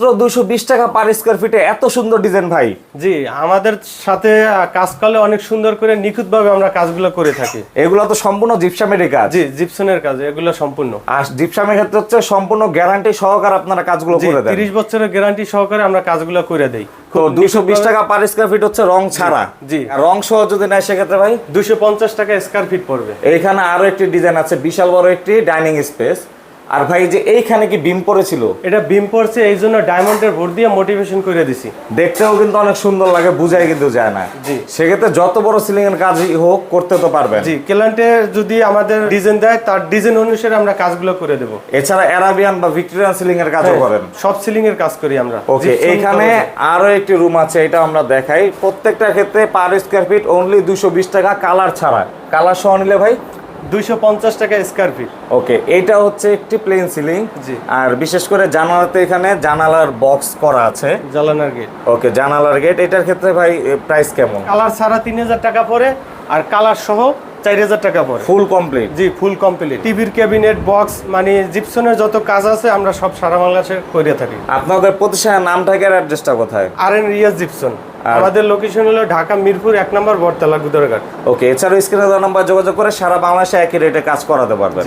220 টাকা per square ফিটে এত সুন্দর ডিজাইন ভাই। জি, আমাদের সাথে কাজ করলে অনেক সুন্দর করে নিখুঁতভাবে আমরা কাজগুলো করে থাকি। এগুলো তো সম্পূর্ণ জিপসামের কাজ। জি, জিপসনের কাজ এগুলো সম্পূর্ণ। আর জিপসামের ক্ষেত্রে হচ্ছে সম্পূর্ণ গ্যারান্টি সহকারে আপনারা কাজগুলো করে দেন। 30 বছরের গ্যারান্টি সহকারে আমরা কাজগুলো করে দেই। তো 220 টাকা পার স্কয়ার ফিট হচ্ছে রং ছাড়া। জি, আর রং সহ যদি নেয় সেক্ষেত্রে ভাই 250 টাকা স্কয়ার ফিট পড়বে। এইখানে আরো একটি ডিজাইন আছে, বিশাল বড় একটি ডাইনিং স্পেস। আর ভাই যে এইখানে কি বিম পড়েছিল? এটা বিম পড়ছে, এই জন্য ডায়মন্ডের ভোট দিয়ে মোটিভেশন করে দিছি। দেখতেও কিন্তু অনেক সুন্দর লাগে, বুঝাই কিন্তু যায় না। জি, সেক্ষেত্রে যত বড় সিলিং এর কাজই হোক করতে তো পারবেন। জি, ক্লায়েন্টে যদি আমাদের ডিজাইন দেয় তার ডিজাইন অনুসারে আমরা কাজগুলো করে দেব। এছাড়া অ্যারাবিয়ান বা ভিক্টোরিয়ান সিলিং এর কাজও করেন? সব সিলিং এর কাজ করি আমরা। ওকে, এইখানে আরো একটি রুম আছে, এটা আমরা দেখাই। প্রত্যেকটা ক্ষেত্রে পার স্কয়ার ফিট অনলি 220 টাকা, কালার ছাড়া। কালার সহ নিলে ভাই 250 টাকা স্কয়ার ফিট। ওকে, এটা হচ্ছে একটি প্লেন সিলিং। জি, আর বিশেষ করে জানালাতে এখানে জানালার বক্স করা আছে। জানালার গেট। ওকে, জানালার গেট। এটার ক্ষেত্রে ভাই প্রাইস কেমন? কালার ছাড়া 3000 টাকা পড়ে, আর কালার সহ 4000 টাকা পড়ে। Full complete? জি, ফুল কমপ্লিট। টিভির ক্যাবিনেট, বক্স, মানে জিপসনের যত কাজ আছে আমরা সব সারা বাংলাদেশে করে থাকি। আপনাদের প্রতিষ্ঠানের নামটা আর অ্যাড্রেসটা কোথায়? আর.এন. রিয়াজ জিপসন। আমাদের লোকেশন হলো ঢাকা মিরপুর 1 নম্বর বটতলা, গুদরঘাট। ওকে, এছাড়াও স্ক্রিনে দেওয়া নাম্বার যোগাযোগ করে সারা বাংলাদেশে একই রেটে কাজ করাতে পারবেন।